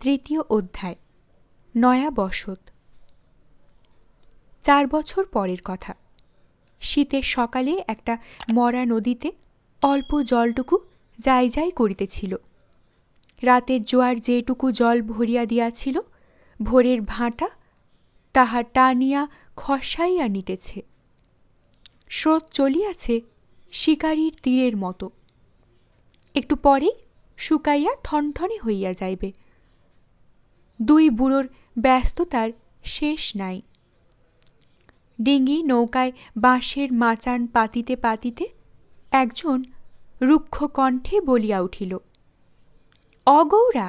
তৃতীয় অধ্যায়। নয়া বসত। 4 বছর পরের কথা। শীতের সকালে একটা মরা নদীতে অল্প জলটুকু যাই যাই করিতেছিল। রাতের জোয়ার যেটুকু জল ভরিয়া দিয়াছিল, ভোরের ভাঁটা তাহা টানিয়া খসাইয়া নিতেছে। স্রোত চলিয়াছে শিকারীর তীরের মতো। একটু পরেই শুকাইয়া ঠনঠনে হইয়া যাইবে। দুই বুড়োর ব্যস্ততার শেষ নাই। ডিঙ্গি নৌকায় বাঁশের মাচান পাতিতে পাতিতে একজন রুক্ষ কণ্ঠে বলিয়া উঠিল, অগৌরা।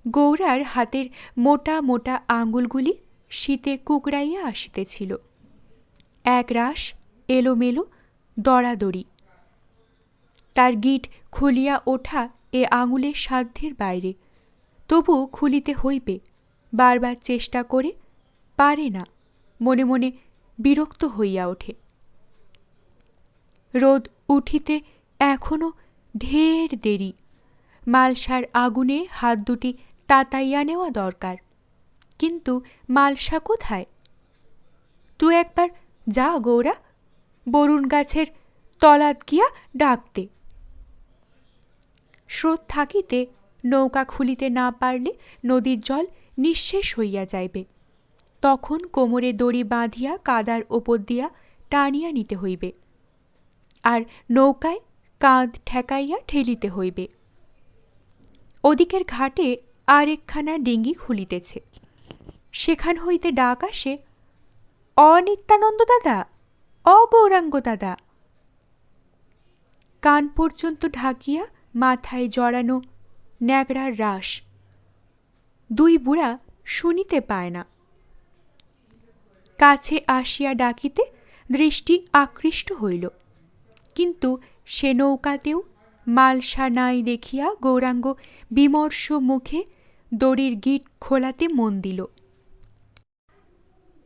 গৌরার হাতের মোটা মোটা আঙুলগুলি শীতে কুকড়াইয়া আসিতেছিল। একরাশ এলোমেলো দড়াদড়ি। তার গিট খুলিয়া ওঠা এ আঙুলের সাধ্যের বাইরে, তবু খুলিতে হইবে। বারবার চেষ্টা করে পারে না, মনে মনে বিরক্ত হইয়া ওঠে। রোদ উঠিতে এখনো ঢের দেরি। মালসার আগুনে হাত দুটি তাতাইয়া নেওয়া দরকার, কিন্তু মালসা কোথায়? তুই একবার যা গৌরা, বরুণ গাছের তলাত গিয়া ডাকতে। স্রোত থাকিতে নৌকা খুলিতে না পারলে নদীর জল নিঃশেষ হইয়া যাইবে। তখন কোমরে দড়ি বাঁধিয়া কাদার ওপর দিয়া টানিয়া নিতে হইবে, আর নৌকায় কাঁধ ঠেকাইয়া ঠেলিতে হইবে। ওদিকের ঘাটে আর একখানা ডিঙ্গি খুলিতেছে। সেখান হইতে ডাক আসে, অনিত্যানন্দ দাদা, অগৌরাঙ্গ দাদা। কান পর্যন্ত ঢাকিয়া মাথায় জড়ানো ন্যাকড়ার রাশ। দুই বুড়া শুনিতে পায় না। কাছে আসিয়া ডাকিতে দৃষ্টি আকৃষ্ট হইল, কিন্তু সে নৌকাতেও মালসা নাই দেখিয়া গৌরাঙ্গ বিমর্ষ মুখে দড়ির গিট খোলাতে মন দিল।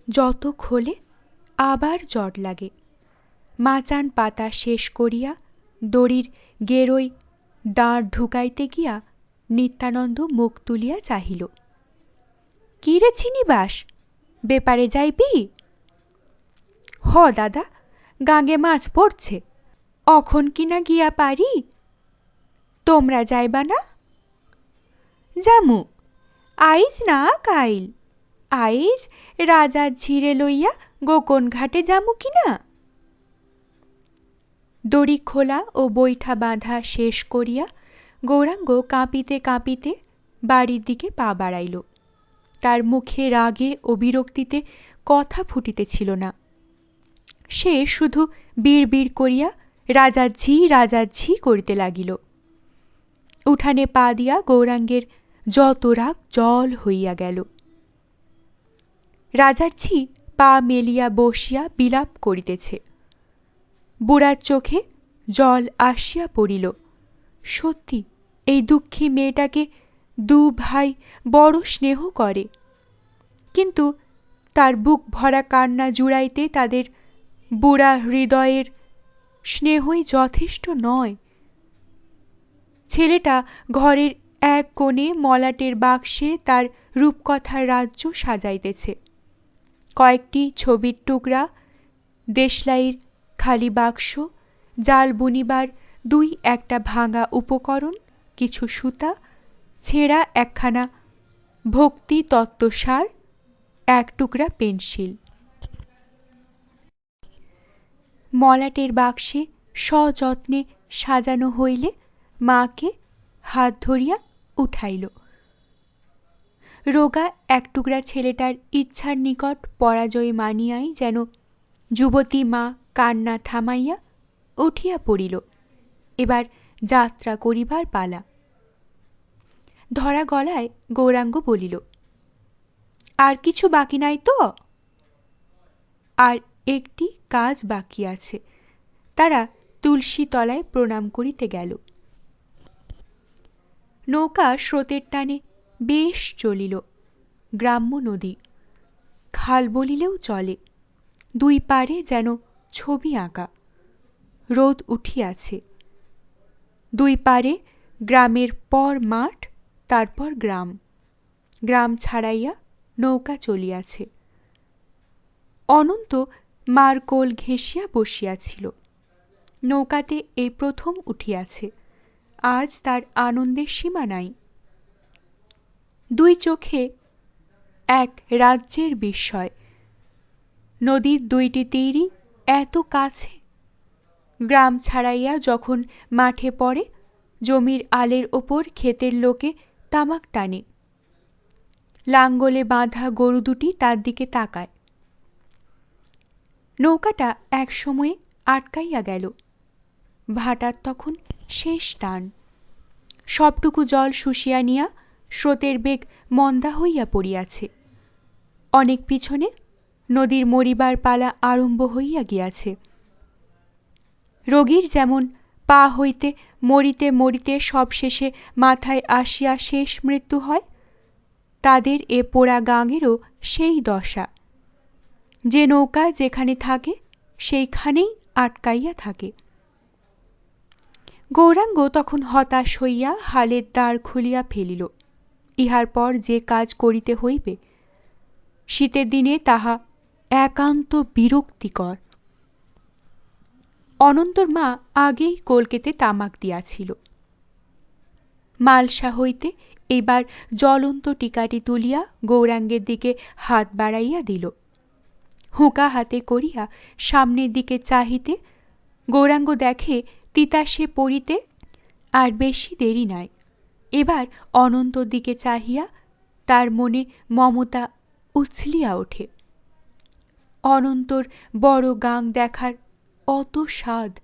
যত খোলে আবার জট লাগে। মাচান পাতা শেষ করিয়া দড়ির গেরোয় দাঁড় ঢুকাইতে গিয়া নিত্যানন্দ মুখ তুলিয়া চাহিল। কি রে চিনিবাস, বেপারে যাইবি? হ দাদা, গাঙে মাছ পড়ছে, অখন কিনা গিয়া পারি। তোমরা যাইবা না? জামু, আইজ না কাইল। আইজ রাজার ঝিরে লইয়া গোকন ঘাটে যামু কিনা। দড়ি খোলা ও বৈঠা বাঁধা শেষ করিয়া গৌরাঙ্গ কাঁপিতে কাঁপিতে বাড়ির দিকে পা বাড়াইল। তার মুখে রাগে ও বিরক্তিতে কথা ফুটিতেছিল না। সে শুধু বিড় বিড় করিয়া রাজাঝি করিতে লাগিল। উঠানে পা দিয়া গৌরাঙ্গের যত রাগ জল হইয়া গেল। রাজাঝি পা মেলিয়া বসিয়া বিলাপ করিতেছে। বুড়ার চোখে জল আসিয়া পড়িল। সত্যি এই দুঃখী মেয়েটাকে দু ভাই বড় স্নেহ করে, কিন্তু তার বুক ভরা কান্না জুড়াইতে তাদের বুড়া হৃদয়ের স্নেহই যথেষ্ট নয়। ছেলেটা ঘরের এক কোণে মলাটের বাক্সে তার রূপকথার রাজ্য সাজাইতেছে। কয়েকটি ছবির টুকরা, দেশলাইয়ের খালি বাক্স, জাল বুনিবার দুই একটা ভাঙা উপকরণ, কিছু সুতা, ছেঁড়া একখানা ভক্তি তত্ত্বসার, এক টুকরা পেন্সিল। মলাটের বাক্সে সযত্নে সাজানো হইলে মাকে হাত ধরিয়া উঠাইল। রোগা এক টুকরা ছেলেটার ইচ্ছার নিকট পরাজয় মানিয়াই যেন যুবতী মা কান্না থামাইয়া উঠিয়া পড়িল। এবার যাত্রা করিবার পালা। ধরা গলায় গৌরাঙ্গ বলিল, আর কিছু বাকি নাই তো? আর একটি কাজ বাকি আছে। তারা তুলসী তলায় প্রণাম করিতে গেল। নৌকা স্রোতের টানে বেশ চলিল। গ্রাম্য নদী, খাল বলিলেও চলে। দুই পারে যেন ছবি আঁকা। রোদ উঠিয়াছে। দুই পারে গ্রামের পর মাঠ তারপর গ্রাম, গ্রাম ছাড়াইয়া নৌকা চলিয়াছে। অনন্ত মার কোল ঘেঁষিয়া বসিয়াছিল। নৌকাতে এই প্রথম উঠিয়াছে। আজ তার আনন্দের সীমা নাই। দুই চোখে এক রাজ্যের বিস্ময়। নদীর দুইটি তীরই এত কাছে। গ্রাম ছাড়াইয়া যখন মাঠে পড়ে, জমির আলের ওপর ক্ষেতের লোকে তামাক টানে। লাঙ্গলে বাঁধা গরু দুটি তার দিকে তাকায়। নৌকাটা এক সময়ে আটকাইয়া গেল। ভাটার তখন শেষ টান। সবটুকু জল শুষিয়া নিয়া স্রোতের বেগ মন্দা হইয়া পড়িয়াছে। অনেক পিছনে নদীর মরিবার পালা আরম্ভ হইয়া গিয়াছে। রোগীর যেমন পা হইতে মরিতে মরিতে সবশেষে মাথায় আসিয়া শেষ মৃত্যু হয়, তাদের এ পোড়া গাঙেরও সেই দশা। যে নৌকা যেখানে থাকে সেইখানেই আটকাইয়া থাকে। গৌরাঙ্গ তখন হতাশ হইয়া হালের দ্বার খুলিয়া ফেলিল। ইহার পর যে কাজ করিতে হইবে, শীতের দিনে তাহা একান্ত বিরক্তিকর। অনন্তর মা আগেই কলকেতে তামাক দিয়াছিল। মালসা হইতে এইবার জ্বলন্ত টিকাটি তুলিয়া গৌরাঙ্গের দিকে হাত বাড়াইয়া দিল। হুঁকা হাতে করিয়া সামনের দিকে চাহিতে গৌরাঙ্গ দেখে তিতাসে পড়িতে আর বেশি দেরি নাই। এবার অনন্তর দিকে চাহিয়া তার মনে মমতা উছলিয়া ওঠে। অনন্তর বড় গাং দেখার অত স্বাদ।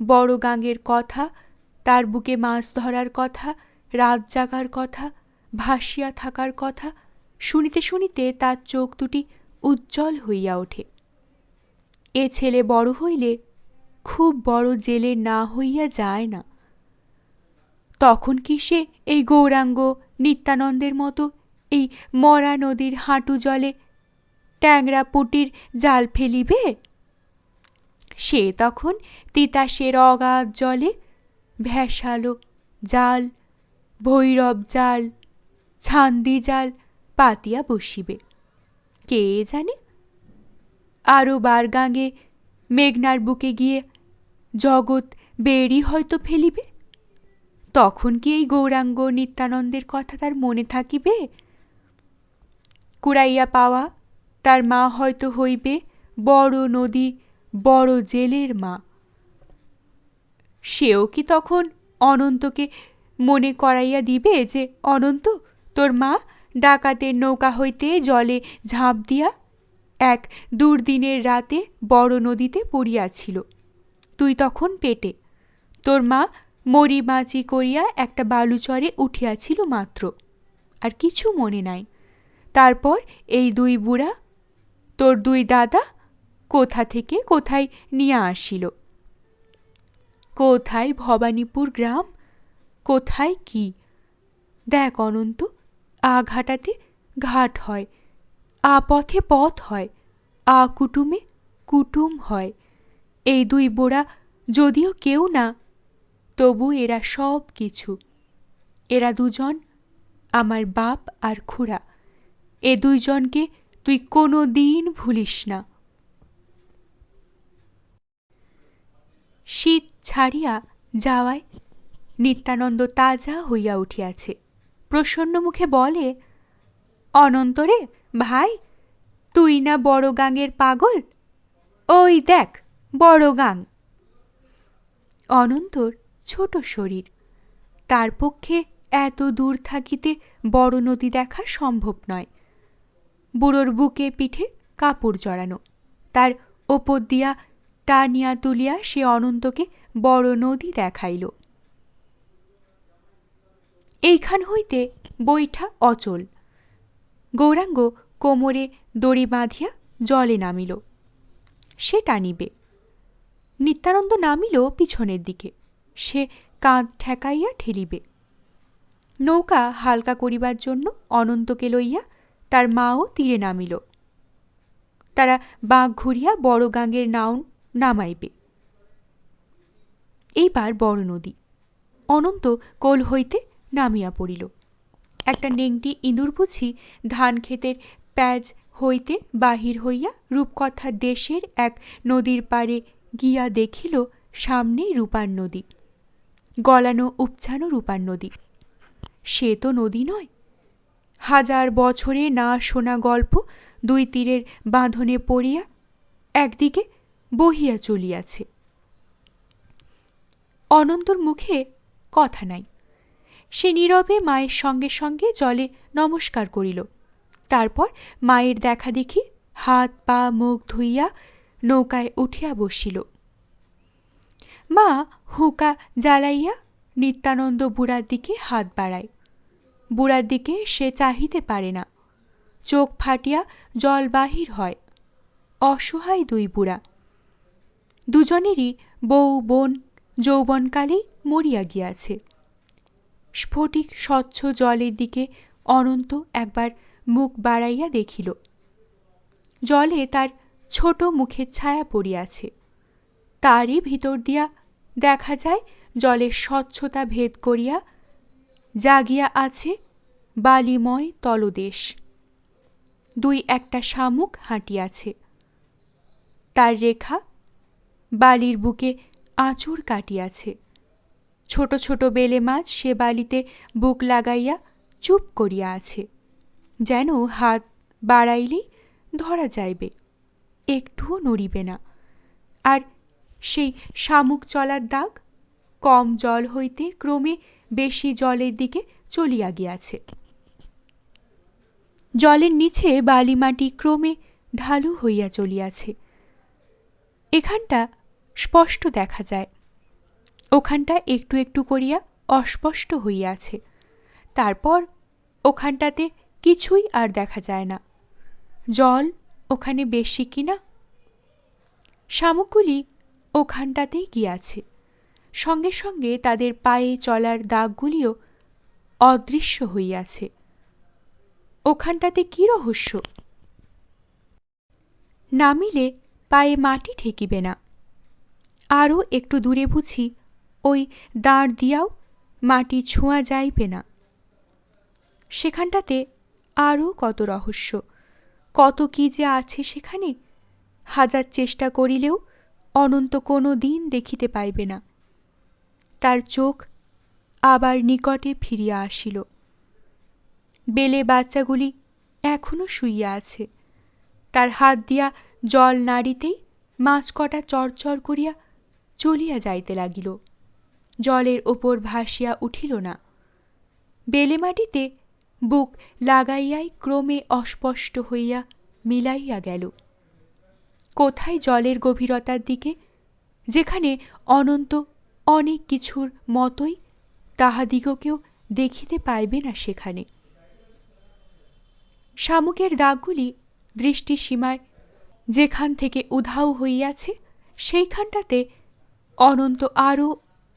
বড় গাঙের কথা, তার বুকে মাছ ধরার কথা, রাত জাগার কথা, ভাসিয়া থাকার কথা শুনিতে শুনিতে তার চোখ দুটি উজ্জ্বল হইয়া ওঠে। এ ছেলে বড় হইলে খুব বড় জেলে না হইয়া যায় না। তখন কি সে এই গৌরাঙ্গ নিত্যানন্দের মতো এই মরা নদীর হাঁটু জলে ট্যাংরা পুটির জাল ফেলিবে? সে তখন তিতাসের অগাধ জলে ভেসালো জাল, ভৈরব জাল, ছান্দি জাল পাতিয়া বসিবে। কে জানে, আরো বারগাঙে মেঘনার বুকে গিয়ে জগৎ বেড়ি হয়তো ফেলিবে। তখন কি এই গৌরাঙ্গ নিত্যানন্দের কথা তার মনে থাকিবে? কুড়াইয়া পাওয়া তার মা হয়তো হইবে বড় নদী, বড় জেলের মা। সেও কি তখন অনন্তকে মনে করাইয়া দিবে যে, অনন্ত, তোর মা ডাকাতের নৌকা হইতে জলে ঝাঁপ দিয়া এক দুর্দিনের রাতে বড় নদীতে পড়িয়াছিল। তুই তখন পেটে। তোর মা মরি বাঁচি করিয়া একটা বালুচরে উঠিয়াছিল মাত্র, আর কিছু মনে নাই। তারপর এই দুই বুড়া, তোর দুই দাদা, কোথা থেকে কোথায় নিয়ে আসিল। কোথায় ভবানীপুর গ্রাম, কোথায় কি। দেখ অনন্ত, আ ঘাটাতে ঘাট হয়, আ পথে পথ হয়, আ কুটুমে কুটুম হয়। এই দুই বুড়া যদিও কেউ না, তবু এরা সব কিছু। এরা দুজন আমার বাপ আর খুড়া। এ দুইজনকে তুই কোনো দিন ভুলিস না। শীত ছাড়িয়া যাওয়ায় নিত্যানন্দ তাজা হইয়া উঠিয়াছে। প্রসন্ন মুখে বলে, অনন্তরে ভাই, তুই না বড় গাঙের পাগল? ওই দেখ বড় গাং। অনন্তর ছোট শরীর, তার পক্ষে এত দূর থাকিতে বড় নদী দেখা সম্ভব নয়। বুড়োর বুকে পিঠে কাপড় জড়ানো, তার ওপর দিয়া টানিয়া তুলিয়া সে অনন্তকে বড় নদী দেখাইল। এইখান হইতে বৈঠা অচল। গৌরাঙ্গ কোমরে দড়ি বাঁধিয়া জলে নামিল। সে টানিবে। নিত্যানন্দ নামিল পিছনের দিকে। সে কাঁধ ঠেকাইয়া ঠেলিবে। নৌকা হালকা করিবার জন্য অনন্তকে লইয়া তার মাও তীরে নামিল। তারা বাঁক ঘুরিয়া বড় গাঙের নাও নামাইবে। এইবার বড় নদী। অনন্ত কোল হইতে নামিয়া পড়িল। একটা নেংটি ইঁদুর বুঝি ধান ক্ষেতের প্যাজ হইতে বাহির হইয়া রূপকথার দেশের এক নদীর পাড়ে গিয়া দেখিল সামনেই রূপার নদী, গলানো উপছানো রূপার নদী। সে তো নদী নয়, হাজার বছরে না শোনা গল্প দুই তীরের বাঁধনে পড়িয়া একদিকে বহিয়া চলিয়াছে। অনন্তর মুখে কথা নাই। সে নীরবে মায়ের সঙ্গে সঙ্গে জলে নমস্কার করিল। তারপর মায়ের দেখা দেখি হাত পা মুখ ধুইয়া নৌকায় উঠিয়া বসিল। মা হুঁকা জ্বালাইয়া নিত্যানন্দ বুড়ার দিকে হাত বাড়ায়। বুড়ার দিকে সে চাহিতে পারে না, চোখ ফাটিয়া জল বাহির হয়। অসহায় দুই বুড়া, দুজনেরই বউ বোন যৌবনকালেই মরিয়া গিয়াছে। স্ফটিক স্বচ্ছ জলের দিকে অনন্ত একবার মুখ বাড়াইয়া দেখিল। জলে তার ছোট মুখের ছায়া পড়িয়াছে। তারই ভিতর দিয়া দেখা যায় জলের স্বচ্ছতা ভেদ করিয়া জাগিয়া আছে বালিময় তলদেশ। দুই একটা শামুক হাঁটিয়াছে, তার রেখা বালির বুকে আঁচড় কাটিয়াছে। ছোট ছোট বেলে মাছ সে বালিতে বুক লাগাইয়া চুপ করিয়া আছে, যেন হাত বাড়াইলেই ধরা যাইবে, একটুও নড়িবে না। আর সেই শামুক চলার দাগ কম জল হইতে ক্রমে বেশি জলের দিকে চলিয়া গিয়াছে। জলের নিচে বালিমাটি ক্রমে ঢালু হইয়া চলিয়াছে। এখানটা স্পষ্ট দেখা যায়, ওখানটা একটু একটু করিয়া অস্পষ্ট হইয়াছে। তারপর ওখানটাতে কিছুই আর দেখা যায় না। জল ওখানে বেশি কিনা। শামুকগুলি ওখানটাতেই গিয়াছে, সঙ্গে সঙ্গে তাদের পায়ে চলার দাগগুলিও অদৃশ্য হইয়াছে। ওখানটাতে কি রহস্য? নামিলে পায়ে মাটি ঠেকিবে না। আরও একটু দূরে বুঝি ওই দাঁড় দিয়াও মাটি ছোঁয়া যাইবে না। সেখানটাতে আরও কত রহস্য, কত কি যে আছে সেখানে, হাজার চেষ্টা করিলেও অনন্ত কোনো দিন দেখিতে পাইবে না। তার চোখ আবার নিকটে ফিরিয়া আসিল। বেলে বাচ্চাগুলি এখনো শুইয়া আছে। তার হাত দিয়া জল নাড়িতেই মাছ কটা চরচর করিয়া চলিয়া যাইতে লাগিল, জলের ওপর ভাসিয়া উঠিল না। বেলে মাটিতে বুক লাগাইয়াই ক্রমে অস্পষ্ট হইয়া মিলাইয়া গেল। কোথায় জলের গভীরতার দিকে, যেখানে অনন্ত অনেক কিছুর মতোই তাহাদিগকেও দেখিতে পাইবে না সেখানে। শামুকের দাগগুলি দৃষ্টিসীমায় যেখান থেকে উধাও হইয়াছে, সেইখানটাতে অনন্ত আরও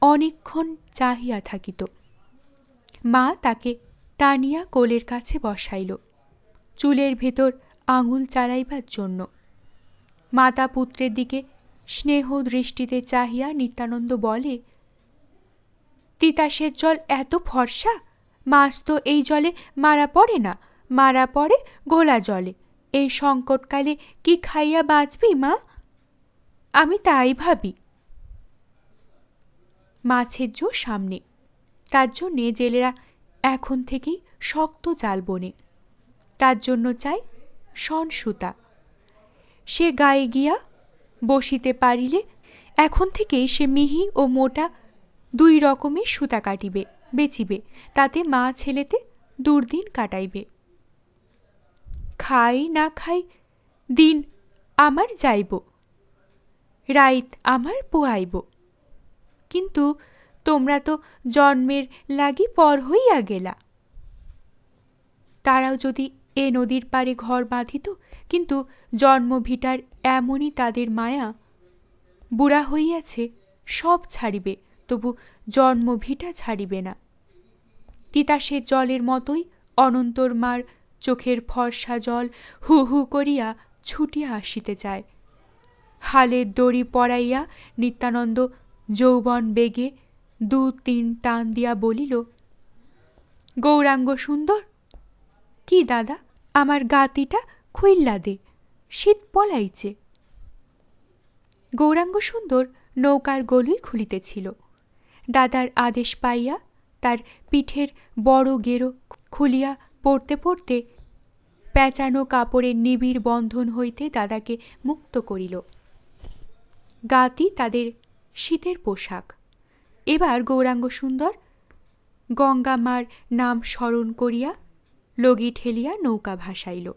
অনেকক্ষণ চাহিয়া থাকিত। মা তাকে টানিয়া কোলের কাছে বসাইল, চুলের ভেতর আঙুল চালাইবার জন্য। মাতা পুত্রের দিকে স্নেহ দৃষ্টিতে চাহিয়া নিত্যানন্দ বলে, তিতাসের জল এত ফর্সা, মাছ তো এই জলে মারা পড়ে না, মারা পড়ে ঘোলা জলে। এই সংকটকালে কি খাইয়া বাঁচবি মা? আমি তাই ভাবি। মাছের জো সামনে, তার জন্যে জেলেরা এখন থেকেই শক্ত জাল বোনে। তার জন্য চাই শন সুতা। সে গায়ে গিয়া বসিতে পারিলে এখন থেকেই সে মিহি ও মোটা দুই রকমের সুতা কাটিবে, বেচিবে, তাতে মা ছেলেতে দুর্দিন কাটাইবে। খাই না খাই দিন আমার যাইব, রাইত আমার পোহাইব, কিন্তু তোমরা তো জন্মের লাগি পর হইয়া গেলা। তারাও যদি এ নদীর পাড়ে ঘর বাঁধিত, কিন্তু জন্মভিটার এমনই তাদের মায়া, বুড়া হইয়াছে সব ছাড়িবে, তবু জন্মভিটা ছাড়িবে না। তিতাসের জলের মতোই অনন্তর মার চোখের ফর্সা জল হু হু করিয়া ছুটিয়া আসিতে চায়। হালের দড়ি পরাইয়া নিত্যানন্দ যৌবন বেগে দু তিন টান দিয়া বলিল, গৌরাঙ্গ সুন্দর, কি দাদা, আমার গাতিটা খুইল্লা দে, শীত পলাইছে। গৌরাঙ্গ সুন্দর নৌকার গলুই খুলিতেছিল। দাদার আদেশ পাইয়া তার পিঠের বড় গেরো খুলিয়া পড়তে পড়তে পেঁচানো কাপড়ের নিবিড় বন্ধন হইতে দাদাকে মুক্ত করিল। গাতি তাদের শীতের পোশাক। এবার গৌরাঙ্গ সুন্দর গঙ্গা মার নাম স্মরণ করিয়া লগি ঠেলিয়া নৌকা ভাসাইল।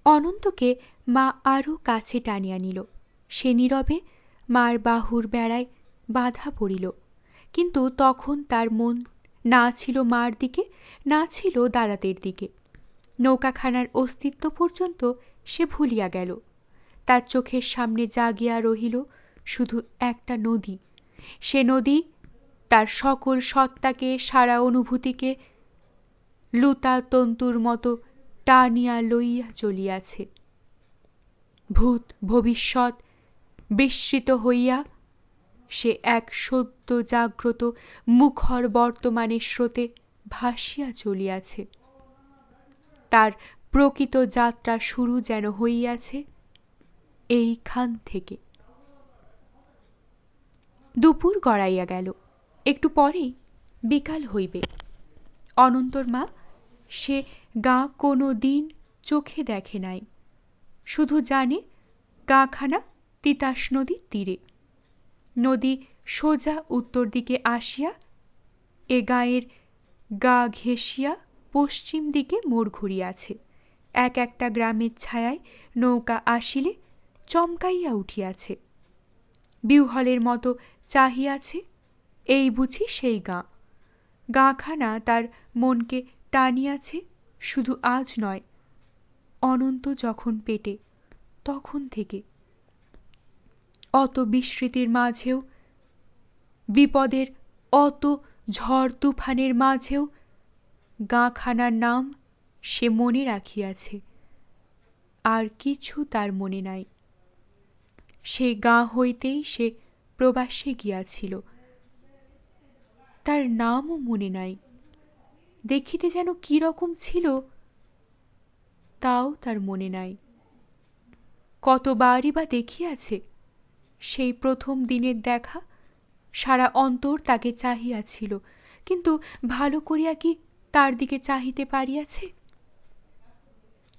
অনন্তকে মা আরও কাছে টানিয়া নিল। সে নীরবে মার বাহুর বেড়ায় বাধা পড়িল, কিন্তু তখন তার মন না ছিল মার দিকে, না ছিল দাদাদের দিকে। নৌকাখানার অস্তিত্ব পর্যন্ত সে ভুলিয়া গেল। তার চোখের সামনে জাগিয়া রহিল শুধু একটা নদী। সে নদী তার সকল সত্তাকে, সারা অনুভূতিকে লুতা তন্তুর মতো টানিয়া লইয়া চলিয়াছে। ভূত ভবিষ্যৎ বিস্মৃত হইয়া সে এক সদ্য জাগ্রত মুখর বর্তমানের স্রোতে ভাসিয়া চলিয়াছে। তার প্রকৃত যাত্রা শুরু যেন হইয়াছে এইখান থেকে। দুপুর গড়াইয়া গেল, একটু পরেই বিকাল হইবে। অনন্তর মা সে গাঁ কোনো দিন চোখে দেখে নাই, শুধু জানে গাঁখানা তিতাস নদীর তীরে। নদী সোজা উত্তর দিকে আসিয়া এ গাঁয়ের গা ঘেঁষিয়া পশ্চিম দিকে মোড় ঘুরিয়াছে। এক একটা গ্রামের ছায়ায় নৌকা আসিলে চমকাইয়া উঠিয়াছে, বিহ্বলের মতো চাহিয়াছে, এই বুঝি সেই গাঁ। গাঁখানা তার মনকে টানিয়াছে, শুধু আজ নয়, অনন্ত যখন পেটে তখন থেকে। অত বিস্মৃতির মাঝেও, বিপদের অত ঝড় তুফানের মাঝেও গাঁখানার নাম সে মনে রাখিয়াছে। আর কিছু তার মনে নাই। সে গাঁ হইতেই সে প্রবাসে গিয়াছিল, তার নামও মনে নাই। দেখিতে যেন কি রকম ছিল তাও তার মনে নাই। কতবারই বা দেখিয়াছে। সেই প্রথম দিনের দেখা, সারা অন্তর তাকে চাহিয়াছিল, কিন্তু ভালো করিয়া কি তার দিকে চাহিতে পারিয়াছে?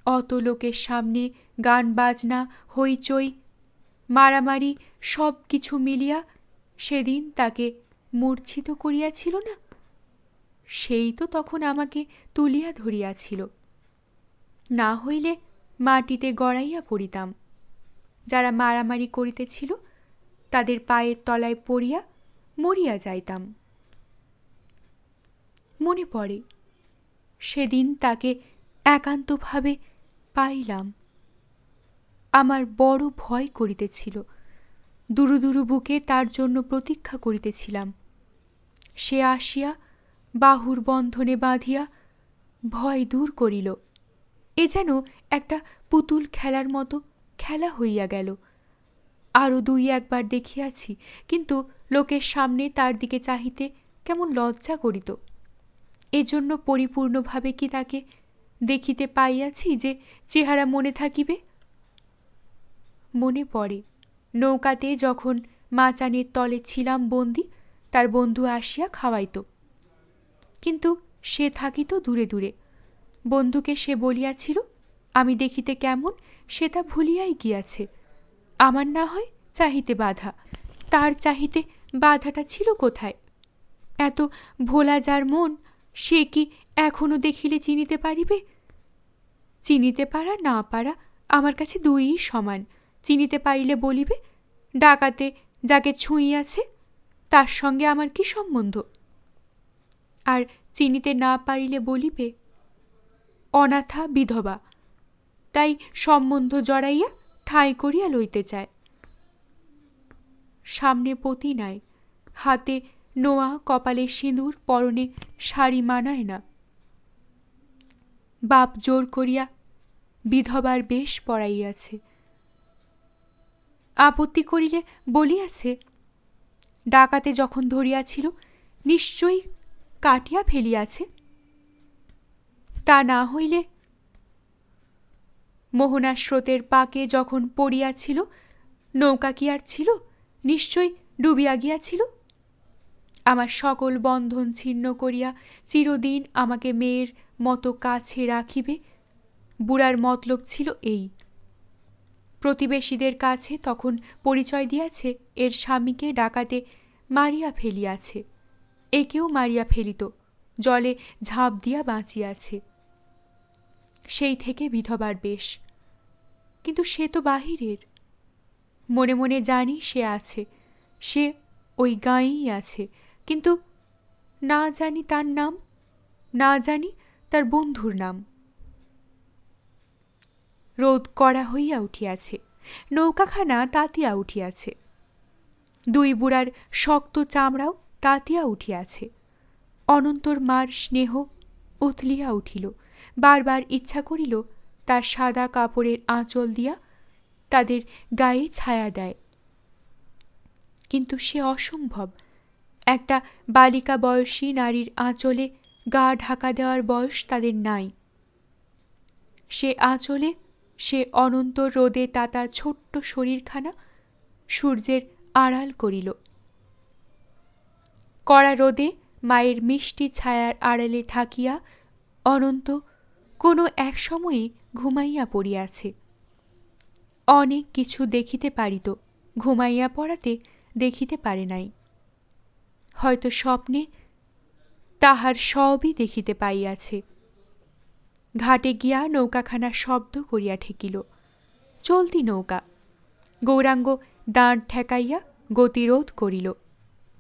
অত লোকের সামনে গান বাজনা, হইচই, মারামারি সব কিছু মিলিয়া সেদিন তাকে মূর্ছিত করিয়াছিল না? সেই তো তখন আমাকে তুলিয়া ধরিয়াছিল। না হইলে মাটিতে গড়াইয়া পড়িতাম। যারা মারামারি করিতেছিল তাদের পায়ের তলায় পড়িয়া মরিয়া যাইতাম। মনে পড়ে সেদিন তাকে একান্তভাবে পাইলাম। আমার বড় ভয় করিতেছিল, দুরু দুরু বুকে তার জন্য প্রতীক্ষা করিতেছিলাম। সে আসিয়া বাহুর বন্ধনে বাঁধিয়া ভয় দূর করিল। এ যেন একটা পুতুল খেলার মতো খেলা হইয়া গেল। আরও দুই একবার দেখিয়াছি, কিন্তু লোকের সামনে তার দিকে চাহিতে কেমন লজ্জা করিত। এজন্য পরিপূর্ণভাবে কি তাকে দেখিতে পাইয়াছি যে চেহারা মনে থাকিবে? মনে পড়ে নৌকাতে যখন মাচানের তলে ছিলাম বন্দি, তার বন্ধু আসিয়া খাওয়াইত, কিন্তু সে থাকিত দূরে দূরে। বন্ধুকে সে বলিয়াছিল আমি দেখিতে কেমন সে তা ভুলিয়াই গিয়াছে। আমার না হয় চাহিতে বাধা, তার চাহিতে বাধাটা ছিল কোথায়? এত ভোলা যার মন, সে কি এখনো দেখিলে চিনিতে পারিবে? চিনিতে পারা না পারা আমার কাছে দুইই সমান। চিনিতে পারিলে বলিবে ডাকাতে যাকে ছুঁইয়াছে তার সঙ্গে আমার কি সম্বন্ধ? আর চিনিতে না পারিলে বলিবে অনাথা বিধবা, তাই সম্বন্ধ জড়াইয়া ঠাঁই করিয়া লইতে চায়। সামনে পতি নাই, হাতে নোয়া, কপালে সিঁদুর, পরনে শাড়ি মানায় না। বাপ জোর করিয়া বিধবার বেশ পড়াইয়াছে। আপত্তি করিলে বলিয়াছে ডাকাতে যখন ধরিয়াছিল নিশ্চয়ই কাটিয়া ফেলিয়াছে। তা না হইলে মোহনা স্রোতের পাকে যখন পড়িয়াছিল, নৌকা কি আর ছিল? নিশ্চয়ই ডুবিয়া গিয়াছিল। আমার সকল বন্ধন ছিন্ন করিয়া চিরদিন আমাকে মেয়ের মতো কাছে রাখিবে, বুড়ার মতলব ছিল এই। প্রতিবেশীদের কাছে তখন পরিচয় দিয়াছে এর স্বামীকে ডাকাতে মারিয়া ফেলিয়াছে, একেও মারিয়া ফেলিত, জলে ঝাঁপ দিয়া বাঁচিয়াছে। সেই থেকে বিধবার বেশ। কিন্তু সে তো বাহিরের। মনে মনে জানি সে আছে, সে ওই গাঁয়েই আছে, কিন্তু না জানি তার নাম, না জানি তার বন্ধুর নাম। রোদ কড়া হইয়া উঠিয়াছে, নৌকাখানা তাতিয়া উঠিয়াছে, দুই বুড়ার শক্ত চামড়াও তাতিয়া উঠিয়াছে। অনন্তর মার স্নেহ উথলিয়া উঠিল, বারবার ইচ্ছা করিল তার সাদা কাপড়ের আঁচল দিয়া তাদের গায়ে ছায়া দেয়, কিন্তু সে অসম্ভব। একটা বালিকা বয়সী নারীর আঁচলে গা ঢাকা দেওয়ার বয়স তাদের নাই। সে আঁচলে সে অনন্ত রোদে তাতা ছোট্ট শরীরখানা সূর্যের আড়াল করিল। কড়া রোদে মায়ের মিষ্টি ছায়ার আড়ালে থাকিয়া অনন্ত কোনো এক সময়ে ঘুমাইয়া পড়িয়াছে। অনেক কিছু দেখিতে পারিত, ঘুমাইয়া পড়াতে দেখিতে পারে নাই। হয়তো স্বপ্নে তাহার সবই দেখিতে পাইয়াছে। ঘাটে গিয়া নৌকাখানা শব্দ করিয়া ঠেকিল। চলতি নৌকা। গৌরাঙ্গ দাঁড় ঠেকাইয়া গতিরোধ করিল,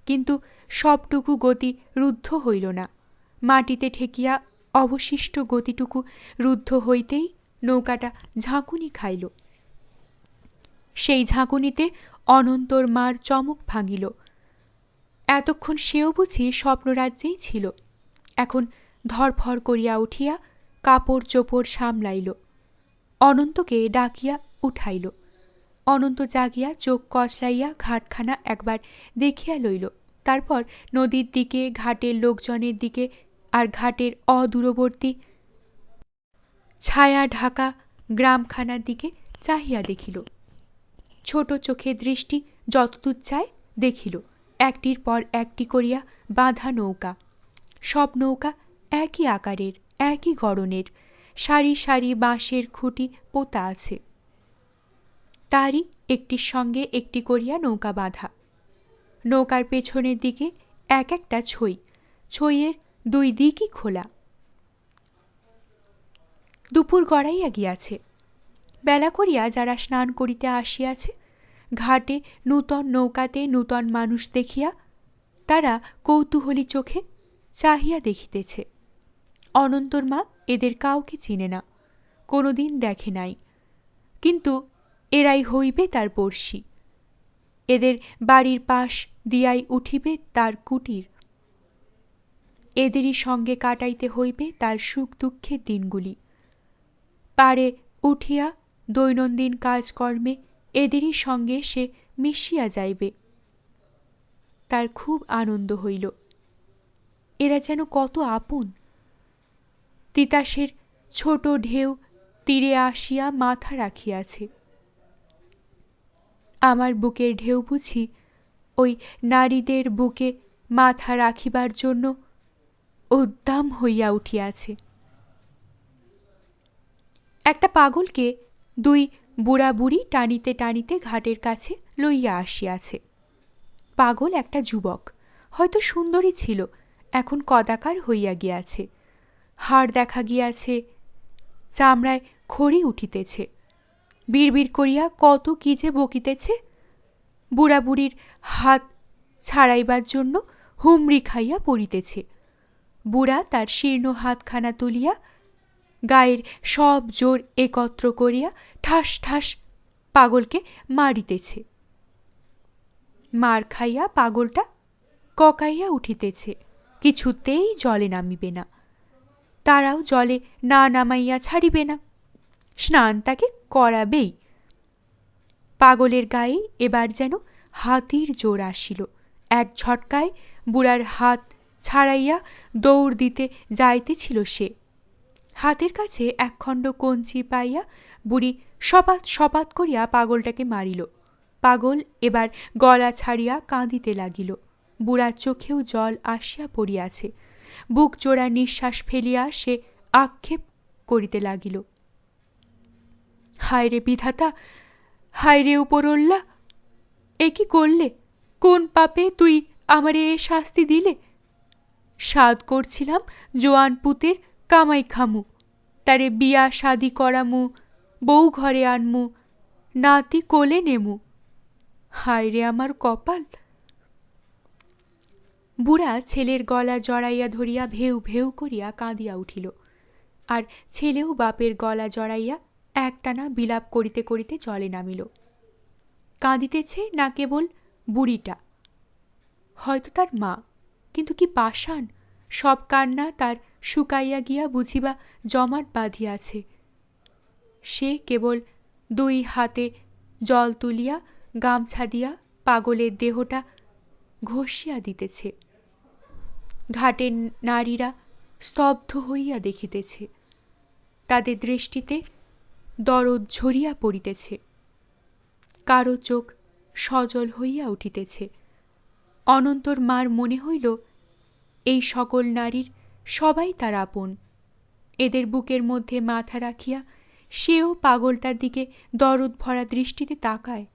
কিন্তু সবটুকু গতি রুদ্ধ হইল না। মাটিতে ঠেকিয়া অবশিষ্ট গতিটুকু রুদ্ধ হইতেই নৌকাটা ঝাঁকুনি খাইল। সেই ঝাঁকুনিতে অনন্তর মার চমক ভাঙিল। এতক্ষণ সেও বুঝি স্বপ্নরাজ্যেই ছিল। এখন ধরফর করিয়া উঠিয়া কাপড় চোপড় সামলাইল, অনন্তকে ডাকিয়া উঠাইল। অনন্ত জাগিয়া চোখ কচলাইয়া ঘাটখানা একবার দেখিয়া লইল, তারপর নদীর দিকে, ঘাটের লোকজনের দিকে, আর ঘাটের অদূরবর্তী ছায়া ঢাকা গ্রামখানার দিকে চাহিয়া দেখিল। ছোট চোখে দৃষ্টি যতদূর চায় দেখিল একটির পর একটি করিয়া বাঁধা নৌকা। সব নৌকা একই আকারের, একই গড়নের, সারি সারি বাঁশের খুঁটি পোতা আছে। তারই একটির সঙ্গে একটি করিয়া নৌকা বাঁধা। নৌকার পেছনের দিকে এক একটা ছই, ছইয়ের দুই দিকই খোলা। দুপুর গড়াইয়া গিয়াছে। বেলা করিয়া যারা স্নান করিতে আসিয়াছে, ঘাটে নূতন নৌকাতে নূতন মানুষ দেখিয়া তারা কৌতূহলী চোখে চাহিয়া দেখিতেছে। অনন্তর মা এদের কাউকে চিনে না, কোনোদিন দেখে নাই, কিন্তু এরাই হইবে তার পড়শি। এদের বাড়ির পাশ দিয়াই উঠিবে তার কুটির। এদেরই সঙ্গে কাটাইতে হইবে তার সুখ দুঃখের দিনগুলি। পারে উঠিয়া দৈনন্দিন কাজকর্মে এদেরই সঙ্গে সে মিশিয়া যাইবে। তার খুব আনন্দ হইল। এরা যেন কত আপন। তিতাসের ছোট ঢেউ তীরে আসিয়া মাথা রাখিয়াছে। আমার বুকের ঢেউ বুঝি ওই নারীদের বুকে মাথা রাখিবার জন্য উদ্দাম হইয়া উঠিয়াছে। একটা পাগলকে দুই বুড়া বুড়ি টানিতে টানিতে ঘাটের কাছে লইয়া আসিয়াছে। পাগল একটা যুবক, হয়তো সুন্দরী ছিল, এখন কদাকার হইয়া গিয়াছে। হাড় দেখা গিয়াছে, চামড়ায় খড়ি উঠিতেছে, বিড়বিড় করিয়া কত কি যে বকিতেছে। বুড়া বুড়ির হাত ছাড়াইবার জন্য হুমড়ি খাইয়া পড়িতেছে। বুড়া তার শীর্ণ হাতখানা তুলিয়া গায়ের সব জোর একত্র করিয়া ঠাস ঠাস পাগলকে মারিতেছে। মার খাইয়া পাগলটা ককাইয়া উঠিতেছে, কিছুতেই জলে নামিবে না। তারাও জলে না নামাইয়া ছাড়িবে না, স্নান তাকে করাবেই। পাগলের গায়ে এবার যেন হাতির জোর আসিল। এক ঝটকায় বুড়ার হাত ছাড়াইয়া দৌড় দিতে যাইতেছিল সে। হাতের কাছে একখণ্ড কঞ্চি পাইয়া বুড়ি সপাত সপাত করিয়া পাগলটাকে মারিল। পাগল এবার গলা ছাড়িয়া কাঁদিতে লাগিল। বুড়ার চোখেও জল আসিয়া পড়িয়াছে। বুক জোড়া নিঃশ্বাস ফেলিয়া সে আক্ষেপ করিতে লাগিল। হায় রে বিধাতা, হায় রে উপরওয়ালা, এ কি করলে? কোন পাপে তুই আমারে এ শাস্তি দিলে? সাধ করছিলাম জোয়ান পুতের কামাই খামু, তারে বিয়া শাদি করামু, বউ ঘরে আনমু, নাতি কোলে নেমু। হায় রে আমার কপাল। বুড়া ছেলের গলা জড়াইয়া ধরিয়া ভেউ ভেউ করিয়া কাঁদিয়া উঠিল। আর ছেলেও বাপের গলা জড়াইয়া একটানা বিলাপ করিতে করিতে জলে নামিল। কাঁদিতেছে না কেবল বুড়িটা, হয়তো তার মা, কিন্তু কি পাষাণ! সব কান্না তার শুকাইয়া গিয়া বুঝিবা জমাট বাঁধিয়াছে। সে কেবল দুই হাতে জল তুলিয়া গামছা দিয়া পাগলের দেহটা ঘষিয়া দিতেছে। ঘাটের নারীরা স্তব্ধ হইয়া দেখিতেছে। তাদের দৃষ্টিতে দরদ ঝরিয়া পড়িতেছে। কারো চোখ সজল হইয়া উঠিতেছে। অনন্তর মার মনে হইল এই সকল নারীর সবাই তার আপন। এদের বুকের মধ্যে মাথা রাখিয়া সেও পাগলটার দিকে দরদ ভরা দৃষ্টিতে তাকায়।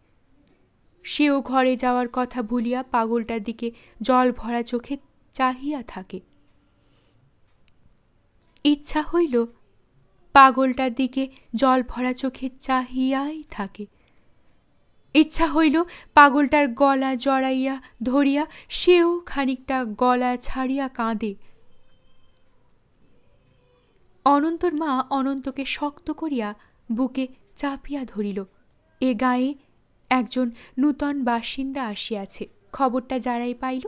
সেও ঘরে যাওয়ার কথা ভুলিয়া পাগলটার দিকে জল ভরা চোখে চাহিয়া থাকে। ইচ্ছা হইল পাগলটার দিকে জল ভরা চোখে চাহিয়াই থাকে। ইচ্ছা হইল পাগলটার গলা জড়াইয়া ধরিয়া সেও খানিকটা গলা ছাড়িয়া কাঁদে। অনন্তর মা অনন্তকে শক্ত করিয়া বুকে চাপিয়া ধরিল। এ গায়ে একজন নূতন বাসিন্দা আসিয়াছে, খবরটা যারাই পাইল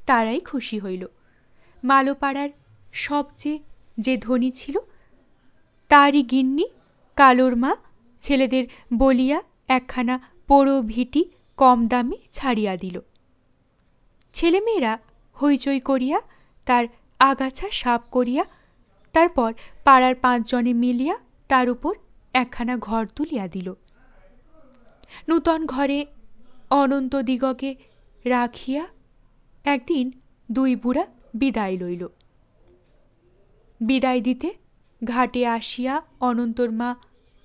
তারাই খুশি হইল। মালোপাড়ার সবচেয়ে যে ধনী ছিল তারই গিন্নি কালোর মা ছেলেদের বলিয়া একখানা পোড়ো ভিটি কম দামে ছাড়িয়া দিল। ছেলেমেয়েরা হইচই করিয়া তার আগাছা সাফ করিয়া তারপর পাড়ার 5 জনে মিলিয়া তার উপর একখানা ঘর তুলিয়া দিল। নূতন ঘরে অনন্তদিগকে রাখিয়া একদিন দুই বুড়া বিদায় লইল। বিদায় দিতে ঘাটে আসিয়া অনন্তর মা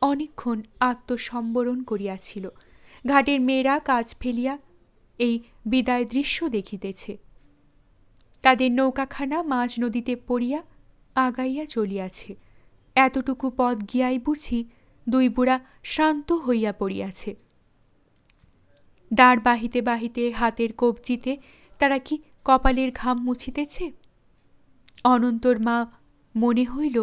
অনেকক্ষণ আত্মসম্বরণ করিয়াছিল। ঘাটের মেয়েরা কাজ ফেলিয়া এই বিদায় দৃশ্য দেখিতেছে। তাদের নৌকাখানা মাঝ নদীতে পড়িয়া আগাইয়া চলিয়াছে। এতটুকু পথ গিয়াই বুঝি দুই বুড়া শ্রান্ত হইয়া পড়িয়াছে। দাঁড় বাহিতে বাহিতে হাতের কবজিতে তারা কি কপালের ঘাম মুছিতেছে? অনন্তর মা মনে হইল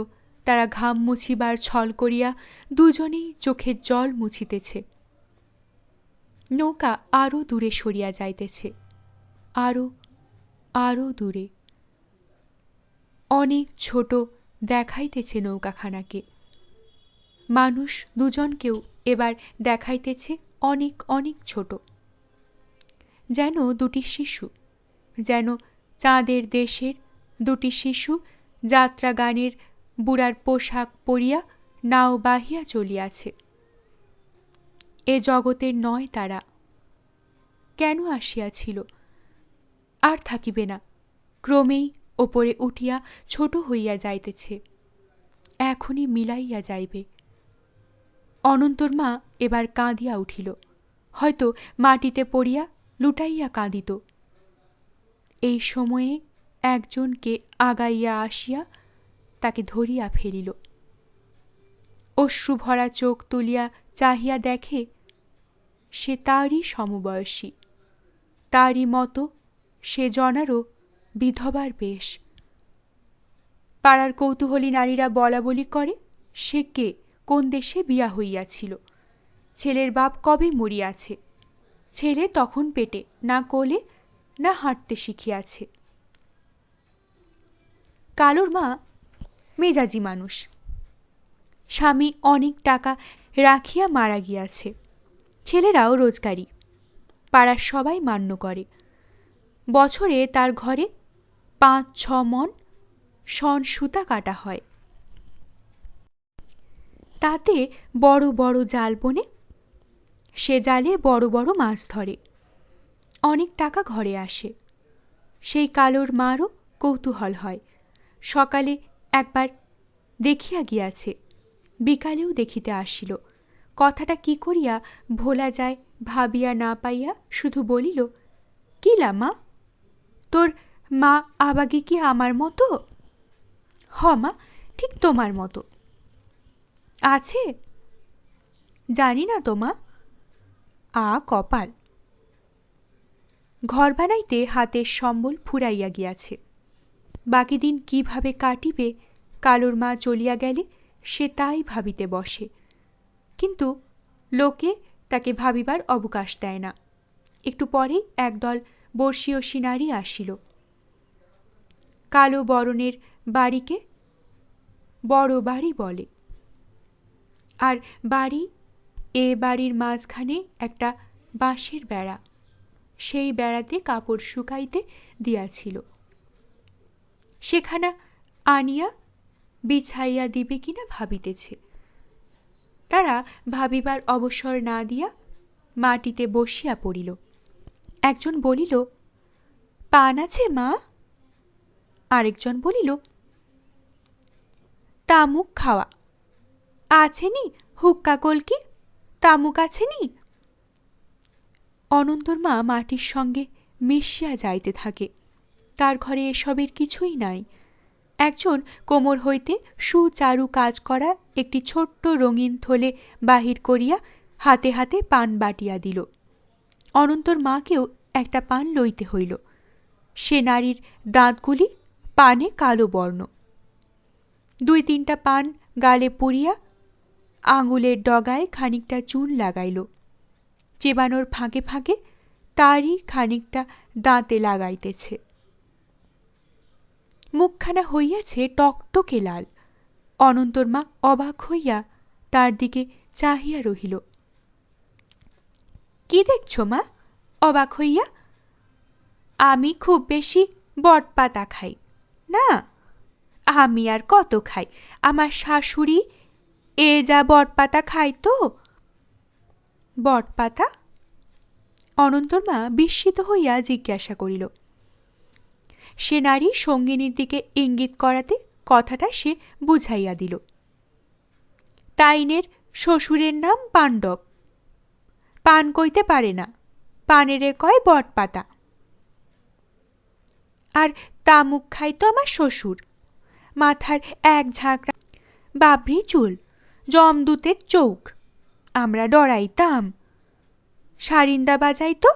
তারা ঘাম মুছিবার ছল করিয়া দুজনেই চোখের জল মুছিতেছে। নৌকা আরো দূরে সরিয়া যাইতেছে, আরো আরো দূরে। অনেক ছোট দেখাইতেছে নৌকাখানাকে। মানুষ দুজনকেও এবার দেখাইতেছে অনেক অনেক ছোট, যেন দুটি শিশু, যেন চাঁদের দেশের দুটি শিশু যাত্রা গানের বুড়ার পোশাক পরিয়া নাও বাহিয়া চলিয়াছে। এ জগতের নয় তারা, কেন আসিয়াছিল? আর থাকিবে না, ক্রমেই ওপরে উঠিয়া ছোট হইয়া যাইতেছে, এখনই মিলাইয়া যাইবে। অনন্তর মা এবার কাঁদিয়া উঠিল, হয়তো মাটিতে পড়িয়া লুটাইয়া কাঁদিত। এই সময়ে একজনকে আগাইয়া আসিয়া তাকে ধরিয়া ফেলিল। অশ্রুভরা চোখ তুলিয়া চাহিয়া দেখে সে তারই সমবয়সী, তারই মতো সে জনারও বিধবার বেশ। পাড়ার কৌতূহলী নারীরা বলা বলি করে সে কে, কোন দেশে বিয়া হইয়াছিল, ছেলের বাপ কবে মরিয়াছে, ছেলে তখন পেটে, না কোলে না হাঁটতে শিখিয়াছে। কালোর মা মেজাজি মানুষ, স্বামী অনেক টাকা রাখিয়া মারা গিয়াছে, ছেলেরাও রোজগারি, পাড়ার সবাই মান্য করে। বছরে তার ঘরে 5-6 মণ শন সুতা কাটা হয়। তাতে বড় বড় জাল বোনে, সে জালে বড় বড় মাছ ধরে। অনেক টাকা ঘরে আসে। সেই কালোর মারও কৌতূহল হয়। সকালে একবার দেখিয়া গিয়াছে, বিকালেও দেখিতে আসিল। কথাটা কি করিয়া ভোলা যায় ভাবিয়া না পাইয়া শুধু বলিল, কিলা মা, তোর মা আবাগে কি আমার মতো? হ মা, ঠিক তোমার মতো। আছে? জানি না তো মা। কপাল। ঘর বানাইতে হাতের সম্বল ফুরাইয়া গিয়াছে। বাকি দিন কিভাবে কাটিবে কালোর মা চলিয়া গেলে সে তাই ভাবিতে বসে। কিন্তু লোকে তাকে ভাবিবার অবকাশ দেয় না। একটু পরেই একদল বর্ষীয়সী নারী আসিল। কালো বরণের বাড়িকে বড় বাড়ি বলে। আর বাড়ি, এ বাড়ির মাঝখানে একটা বাঁশের বেড়া, সেই বেড়াতে কাপড় শুকাইতে দিয়াছিল। সেখানা আনিয়া বিছাইয়া দিবে কিনা ভাবিতেছে। তারা ভাবিবার অবসর না দিয়া মাটিতে বসিয়া পড়িল। একজন বলিল, পান আছে মা? আরেকজন বলিল, তামুক খাওয়া আছেনি? হুক্কা কলকি তামুক আছেনি? অনন্তর মা মাটির সঙ্গে মিশিয়া যাইতে থাকে। তার ঘরে এসবের কিছুই নাই। একজন কোমর হইতে সুচারু কাজ করা একটি ছোট্ট রঙিন থলে বাহির করিয়া হাতে হাতে পান বাটিয়া দিল। অনন্তর মাকেও একটা পান লইতে হইল। সে নারীর দাঁতগুলি পানে কালো বর্ণ। 2-3টা পান গালে পুরিয়া আঙুলের ডগায় খানিকটা চুন লাগাইল। চেবানোর ফাঁকে ফাঁকে তারই খানিকটা দাঁতে লাগাইতেছে। মুখখানা হইয়াছে টকটকে লাল। অনন্তর মা অবাক হইয়া তার দিকে চাহিয়া রহিল। কি দেখছ মা অবাক হইয়া? আমি খুব বেশি বটপাতা খাই না। আমি আর কত খাই, আমার শাশুড়ি এ যা বটপাতা খাই তো। বটপাতা? অনন্তর মা বিস্মিত হইয়া জিজ্ঞাসা করিল। সে নারী সঙ্গিনীর দিকে ইঙ্গিত করাতে কথাটা সে বুঝাইয়া দিল। তাইনের শ্বশুরের নাম পাণ্ডব। পান কইতে পারে না, পানেরে কয় বটপাতা। আর তামুক খাই তো আমার শ্বশুর। মাথার এক ঝাঁকড়া বাবরি চুল, জমদূতের চৌক। আমরা ডরাইতাম। সারিন্দা বাজাইতো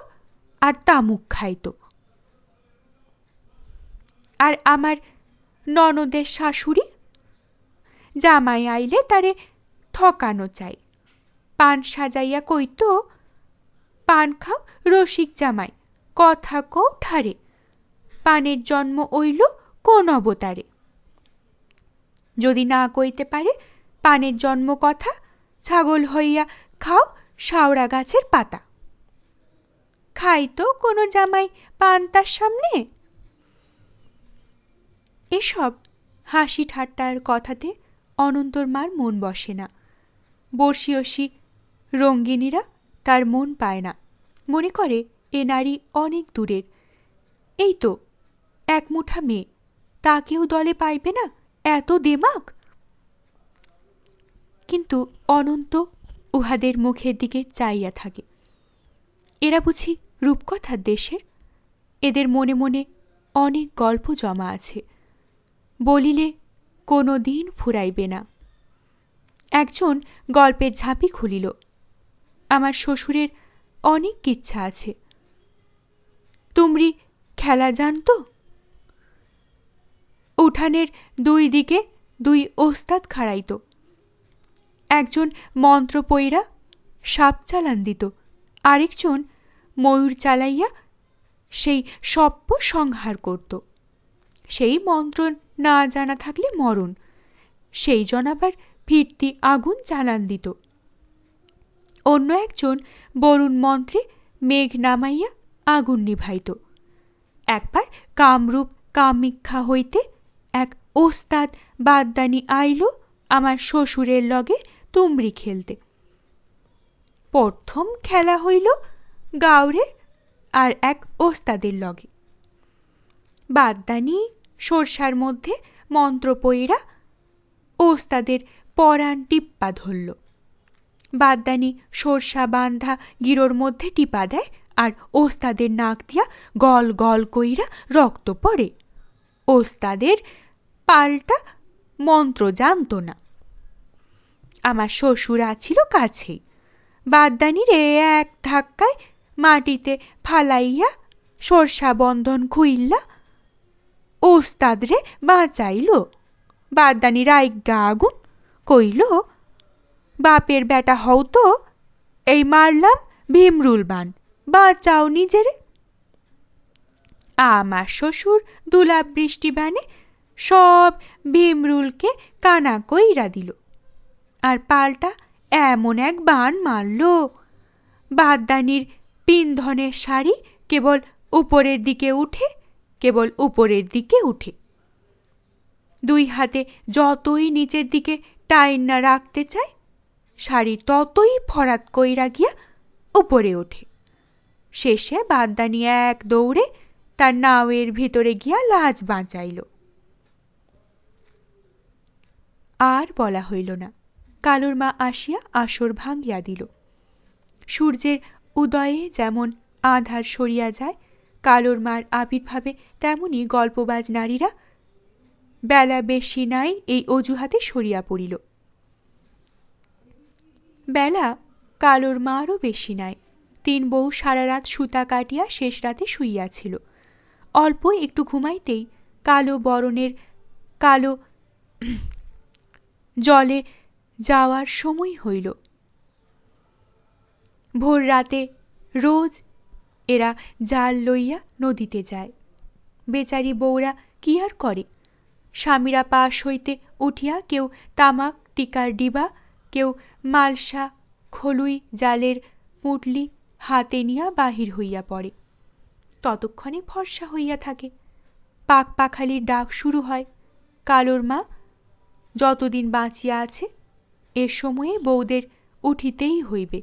আর তামুক খাইতো। আর আমার ননদের শাশুড়ি, জামাই আইলে তারে ঠকানো চাই। পান সাজাইয়া কইতো, পান খাও রসিক জামাই, কথা কও ঠারে। পানের জন্ম অইল কোন অবতারে? যদি না কইতে পারে পানের জন্ম কথা, ছাগল হইয়া খাও শাওড়া গাছের পাতা। খাইতো কোন জামাই পান তার সামনে? এসব হাসি ঠাট্টার কথাতে অনন্তর মার মন বসে না। বর্ষীয়সী রঙ্গিনীরা তার মন পায় না। মনে করে এ নারী অনেক দূরের। এই তো এক মুঠা মেয়ে, তাকেও দলে পাইবে না, এত দেমাক। কিন্তু অনন্ত উহাদের মুখের দিকে চাইয়া থাকে। এরা বুঝি রূপকথার দেশের? এদের মনে মনে অনেক গল্প জমা আছে, বলিলে কোনো দিন ফুরাইবে না। একজন গল্পের ঝাঁপি খুলিল। আমার শ্বশুরের অনেক কিচ্ছা আছে। তুমরি খেলা জানতো? উঠানের 2 দিকে 2 ওস্তাদ খাড়াইত। একজন মন্ত্র পইরা সাপ চালান দিত, আরেকজন ময়ূর চালাইয়া সেই সপ্প সংহার করত। সেই মন্ত্র না জানা থাকলে মরণ, সেই জন আবার ফিরতি আগুন চালান দিত। অন্য একজন বরুণ মন্ত্রে মেঘ নামাইয়া আগুন নিভাইত। একবার কামরূপ কামিক্ষা হইতে এক ওস্তাদ বাদদানি আইল আমার শ্বশুরের লগে তুমরি খেলতে। প্রথম খেলা হইল গাউরের আর এক ওস্তাদের লগে। বাদদানি সরষার মধ্যে মন্ত্র পইরা ওস্তাদের পরাণ টিপ্পা ধরল। বাদদানি সরষা বান্ধা গিরোর মধ্যে টিপা দেয় আর ওস্তাদের নাক দিয়া গল গল কইরা রক্ত পড়ে। ওস্তাদের পাল্টা মন্ত্র জানত না। আমার শ্বশুর আছিল কাছেই। বাদদানিরে এক ধাক্কায় মাটিতে ফালাইয়া সরষা বন্ধন খুইল্লা ওস্তাদরে বাঁচাইল। বাদদানি রাইগা আগুন, কইল, বাপের বেটা হও তো, এই মারলাম ভীমরুল বান, বাঁচাও নিজেরে। আমার শ্বশুর দুলাপ বৃষ্টি বানে সব ভীমরুলকে কানা কইরা দিল আর পাল্টা এমন এক বান মারল, বাদদানির পিন্ধনের শাড়ি কেবল উপরের দিকে উঠে, কেবল উপরের দিকে উঠে। দুই হাতে যতই নিচের দিকে টাইন না রাখতে চায়, শাড়ি ততই ফরাত কইরা গিয়া উপরে ওঠে। শেষে বাদদানি এক দৌড়ে তার নাওয়ের ভিতরে গিয়া লাজ বাঁচাইল। আর বলা হইল না। কালুর মা আসিয়া আসর ভাঙ্গিয়া দিল। সূর্যের উদয়ে যেমন আধার সরিয়া যায়, কালুর মার আবির্ভাবে তেমনি গল্পবাজ নারীরা বেলা বেশি নাই এই অজুহাতে সরিয়া পড়িল। বেলা কালুর মারও বেশি নাই। 3 বউ সারা রাত সুতা কাটিয়া শেষ রাতে শুইয়াছিল। অল্প একটু ঘুমাইতেই কালো বরণের কালো জলে যাওয়ার সময় হইল। ভোর রাতে রোজ এরা জাল লইয়া নদীতে যায়। বেচারি বউরা কি আর করে? স্বামীরা পাশ হইতে উঠিয়া কেউ তামাক টিকার ডিবা, কেউ মালসা খলুই জালের পুটলি হাতে নিয়া বাহির হইয়া পড়ে। ততক্ষণে ফর্সা হইয়া থাকে। পাক পাখালির ডাক শুরু হয়। কালোর মা যতদিন বাঁচিয়া আছে এ সময়ে বউদের উঠিতেই হইবে।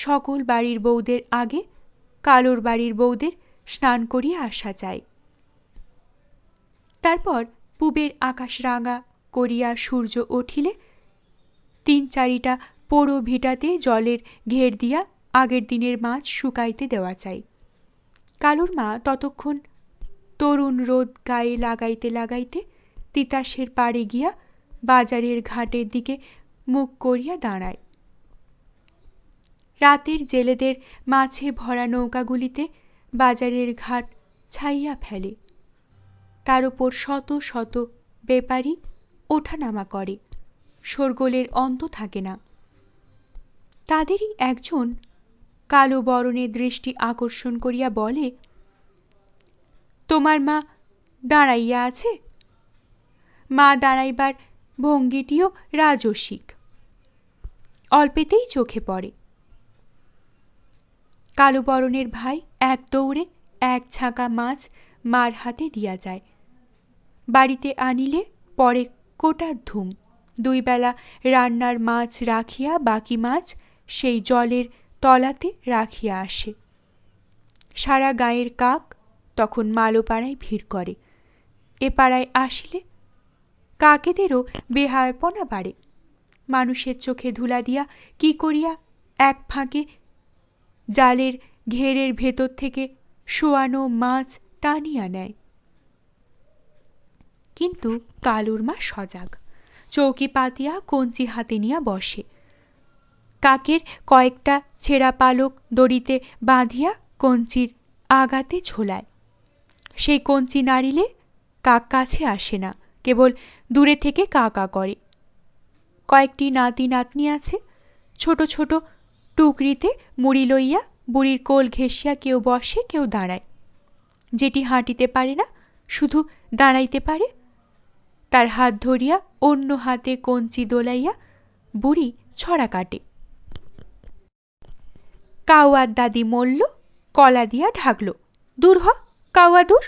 সকল বাড়ির বউদের আগে কালোর বাড়ির বউদের স্নান করিয়া আসা চাই। তারপর পূবের আকাশ রাঙা করিয়া সূর্য উঠিলে 3-4টা পোড়ো ভিটাতে জলের ঘের দিয়া আগের দিনের মাছ শুকাইতে দেওয়া চাই। কালুর মা ততক্ষণ তরুণ রোদ গায়ে লাগাইতে লাগাইতে তিতাসের পাড়ে গিয়া বাজারের ঘাটের দিকে মুখ করিয়া দাঁড়ায়। রাতের জেলেদের মাছে ভরা নৌকাগুলিতে বাজারের ঘাট ছাইয়া ফেলে। তার উপর শত শত বেপারী ওঠানামা করে। শোরগোলের অন্ত থাকে না। তাদেরই একজন কালো বরণের দৃষ্টি আকর্ষণ করিয়া বলে, তোমার মা দাঁড়াইয়া আছে। মা দাঁড়াইবার ভঙ্গিটিও রাজসিক। অল্পেতেই চোখে পড়ে। কালো বরণের ভাই এক দৌড়ে এক ছাঁকা মাছ মার হাতে দিয়া যায়। বাড়িতে আনিলে পরে কোটার ধুম। 2 বেলা রান্নার মাছ রাখিয়া বাকি মাছ সেই জলের তলাতে রাখিয়া আসে। সারা গায়ের কাক তখন মালোপাড়ায় ভিড় করে। এ পাড়ায় আসিলে কাকেদেরও বেহায়াপনা বাড়ে। মানুষের চোখে ধুলা দিয়া কি করিয়া এক ফাঁকে জালের ঘেরের ভেতর থেকে শোয়ানো মাছ টানিয়া নেয়। কিন্তু কালুর মা সজাগ। চৌকি পাতিয়া কঞ্চি হাতে নিয়া বসে। কাকের কয়েকটা ছেঁড়া পালক দড়িতে বাঁধিয়া কঞ্চির আগাতে ঝোলায়। সেই কঞ্চি নাড়িলে কাক কাছে আসে না, কেবল দূরে থেকে কা কা করে। কয়েকটি নাতি নাতনি আছে। ছোট ছোট টুকরিতে মুড়ি লইয়া বুড়ির কোল ঘেঁষিয়া কেউ বসে, কেউ দাঁড়ায়। যেটি হাঁটিতে পারে না, শুধু দাঁড়াইতে পারে, তার হাত ধরিয়া অন্য হাতে কঞ্চি দোলাইয়া বুড়ি ছড়া কাটে। কাউয়ার দাদি মরল, কলা দিয়া ঢাকল, দূর হ কাউয়া দূর।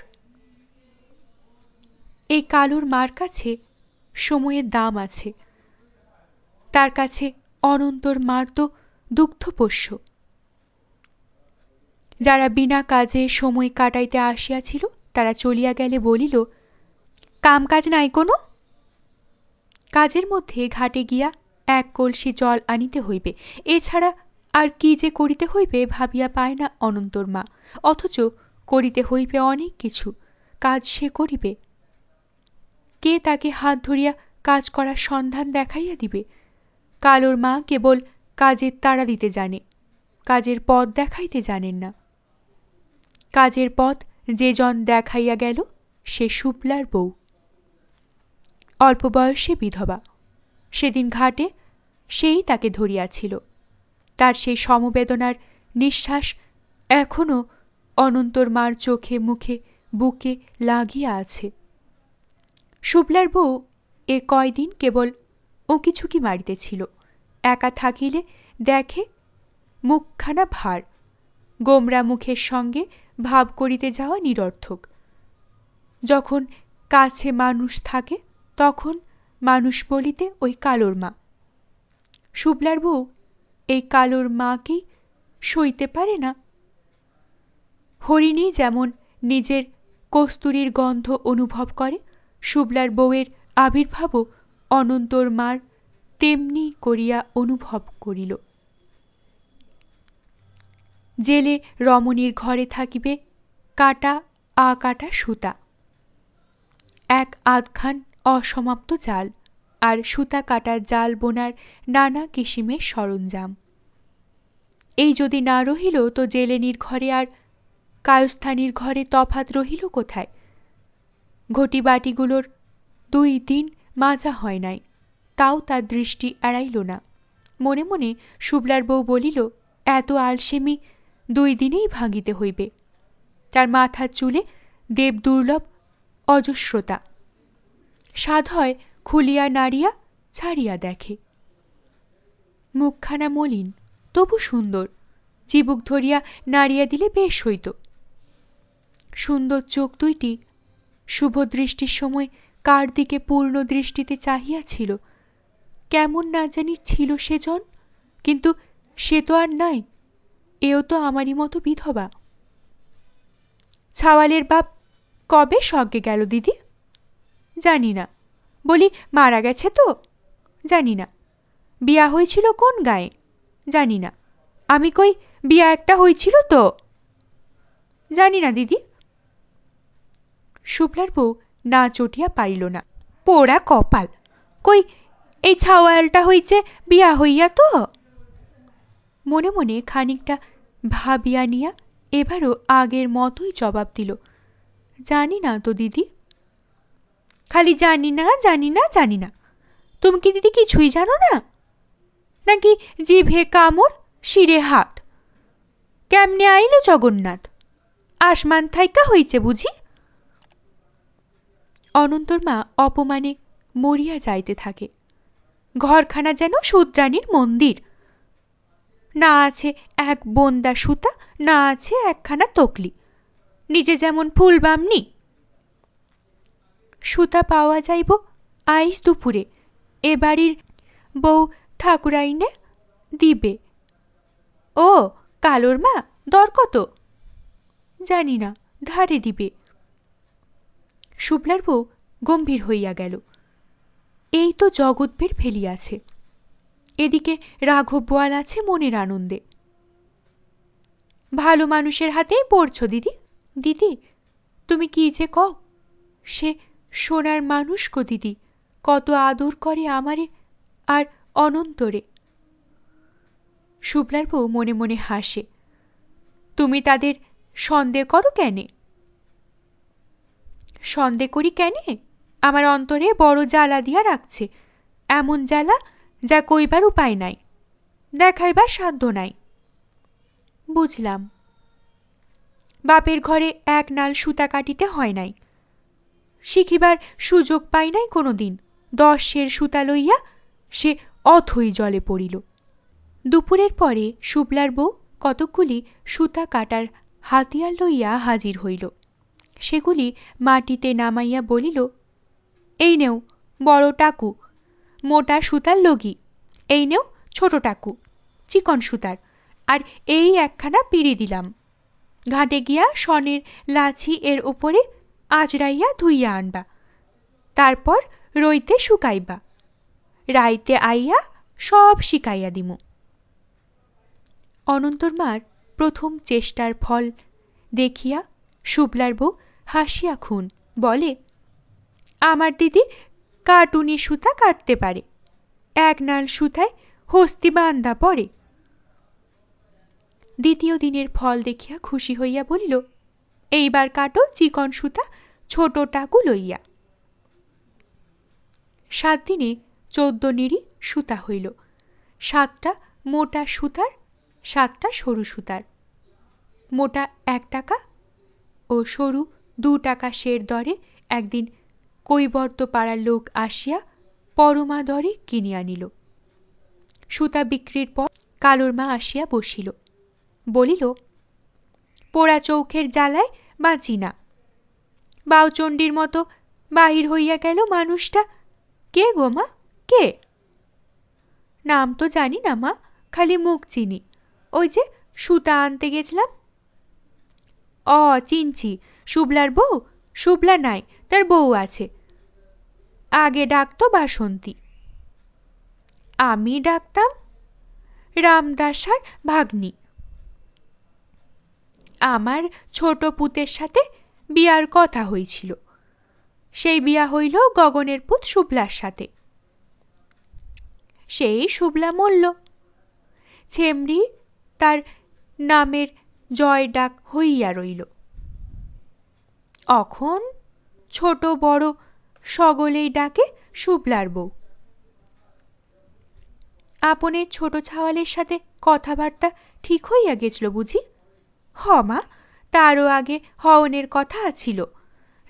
এই কালুর মার কাছে সময়ের দাম আছে, তার কাছে অনন্তর মার তো দুগ্ধপোষ্য। যারা বিনা কাজে সময় কাটাইতে আসিয়াছিল তারা চলিয়া গেলে বলিল, কাম কাজ নাই কোনো? কাজের মধ্যে ঘাটে গিয়া এক কলসি জল আনিতে হইবে, এছাড়া আর কি যে করিতে হইবে ভাবিয়া পায় না অনন্তর মা। অথচ করিতে হইবে অনেক কিছু, কাজ সে করিবে। কে তাকে হাত ধরিয়া কাজ করার সন্ধান দেখাইয়া দিবে? কালোর মা কেবল কাজের তাড়া দিতে জানে, কাজের পথ দেখাইতে জানেন না। কাজের পথ যে জন দেখাইয়া গেল সে শুক্লার বউ, অল্প বয়সে বিধবা। সেদিন ঘাটে সেই তাকে ধরিয়াছিল। তার সেই সমবেদনার নিঃশ্বাস এখনো অনন্তর মার চোখে মুখে বুকে লাগিয়া আছে। শুক্লার বউ এ কয়দিন কেবল উঁকিঝুঁকি মারিতেছিল। একা থাকিলে দেখে মুখখানা ভার, গোমরা মুখের সঙ্গে ভাব করিতে যাওয়া নিরর্থক। যখন কাছে মানুষ থাকে তখন মানুষ বলিতে ওই কালোর মা। শুক্লার বউ এই কালোর মাকেই সইতে পারে না। হরিণী যেমন নিজের কস্তুরীর গন্ধ অনুভব করে, শুক্লার বউয়ের আবির্ভাবও অনন্তর মার তেমনি করিয়া অনুভব করিল। জেলে রমণীর ঘরে থাকিবে কাটা কাটা সুতা, এক আধখান অসমাপ্ত জাল, আর সুতা কাটার জাল বোনার নানা কিসিমের সরঞ্জাম। এই যদি না রহিল তো জেলেনির ঘরে আর কায়স্থানীর ঘরে তফাৎ রহিল কোথায়? ঘটি বাটিগুলোর 2 দিন মাজা হয় নাই, তাও তার দৃষ্টি এড়াইল না। মনে মনে শুক্লার বউ বলিল, এত আলসেমি 2 দিনেই ভাঙিতে হইবে। তার মাথার চুলে দেব দুর্লভ অজস্রতা, সাধ হয় খুলিয়া নাড়িয়া ছাড়িয়া দেখে। মুখখানা মলিন তবু সুন্দর, চিবুক ধরিয়া নাড়িয়া দিলে বেশ হইত। সুন্দর চোখ দুইটি শুভ দৃষ্টির সময় কার দিকে পূর্ণ দৃষ্টিতে চাহিয়াছিল, কেমন না জানি ছিল সেজন, কিন্তু সে তো আর নাই, এও তো আমারই মতো বিধবা। ছাওয়ালের বাপ কবে স্বর্গে গেল দিদি? জানি না। বলি মারা গেছে তো? জানি না। বিয়া হয়েছিল কোন গায়ে? জানি না। আমি কই বিয়া একটা হয়েছিল তো? জানি না দিদি। শুক্লার বউ না চটিয়া পারিল না। পোড়া কপাল, কই এই ছাওয়ালটা হইছে বিয়া হইয়া তো? মনে মনে খানিকটা ভাবিয়া নিয়া এবারও আগের মতোই জবাব দিল, জানি না তো দিদি। খালি জানি না জানি না জানি না। তুমি কি দিদি কিছুই জানো না? নাকি জিভে কামড় শিরে হাত? কেমনে আইল জগন্নাথ? আসমান থাইকা হইছে বুঝি? অনন্তর মা অপমানে মরিয়া যাইতে থাকে। ঘরখানা যেন শূদ্রাণীর মন্দির, না আছে এক বন্দা সুতা, না আছে একখানা তকলি, নিজে যেমন ফুল বামনি। সুতা পাওয়া যাইব আইস দুপুরে, এ বাড়ির বউ ঠাকুরাইনে দিবে। ও কালোর মা, দর কত? জানি না, ধারে দিবে। শুক্লার বউ গম্ভীর হইয়া গেল। এই তো জগৎবের ফেলিয়াছে, এদিকে রাঘব বোয়াল আছে মনের আনন্দে। ভালো মানুষের হাতেই পড়ছ দিদি। দিদি তুমি কি যে কও, সে সোনার মানুষ গো দিদি, কত আদর করে আমারে আর অনন্তরে। শুক্লার বউ মনে মনে হাসে। তুমি তাদের সন্দেহ করো কেনে? সন্দেহ করি কেনে? আমার অন্তরে বড় জ্বালা দিয়া রাখছে, এমন জ্বালা যা কইবার উপায় নাই, দেখাইবার সাধ্য নাই। বুঝলাম। বাপের ঘরে এক নাল সুতা কাটিতে হয় নাই, শিখিবার সুযোগ পাই নাই কোনো দিন। 10 সের সুতা লইয়া সে অথই জলে পড়িল। দুপুরের পরে শুক্লার বউ কতকগুলি সুতা কাটার হাতিয়ার লইয়া হাজির হইল। সেগুলি মাটিতে নামাইয়া বলিল, এই নেও বড় টাকু, মোটা সুতার লগি, এই নেও ছোট টাকু চিকন সুতার, আর এই একখানা পিড়ি দিলাম। ঘাটে গিয়া সনের লাছি এর উপরে আজরাইয়া ধুইয়া আনবা, তারপর রইতে শুকাইবা, রাইতে আইয়া সব শিখাইয়া দিমু। অনন্তর মার প্রথম চেষ্টার ফল দেখিয়া শুক্লার বউ হাসিয়া খুন বলে, আমার দিদি কাটুনি সুতা কাটতে পারে, এক নাল সুতায় হস্তি বান্ধা পড়ে। দ্বিতীয় দিনের ফল দেখিয়া খুশি হইয়া বলিল, এইবার কাটো চিকন সুতা ছোট টাকু লইয়া। 7 দিনে 14 নিড়ি সুতা হইল, 7টা মোটা সুতার 7টা সরু সুতার। মোটা 1 টাকা ও সরু 2 টাকা সের দরে একদিন কৈবর্ত পাড়ার লোক আসিয়া পরমা দরে কিনিয়া নিল। সুতা বিক্রির পর কালোর মা আসিয়া বসিল, বলিল, পোড়া চৌখের জ্বালায় বাঁচি না, বাউচণ্ডীর মতো বাহির হইয়া গেল মানুষটা। কে গো মা, কে? নাম তো জানি না মা, খালি মুখ চিনি, ওই যে সুতা আনতে গেছিলাম। অ চিনছি, শুভলার বউ। শুভলা নাই, তার বউ আছে, আগে ডাকতো বাসন্তী। আমি ডাকতাম রামদাসার ভাগ্নি। আমার ছোট পুতের সাথে বিয়ার কথা হয়েছিল, সেই বিয়া হইল গগনের পুত শুভলার সাথে। সেই শুভলা মরল, ছেমরি তার নামের জয় ডাক হইয়া রইল। অখন ছোট বড় সকলেই ডাকে শুভলার বউ। আপনের ছোট ছাওয়ালের সাথে কথাবার্তা ঠিক হইয়া গেছিল বুঝি? হ মা, তারও আগে হওনের কথা আছিল,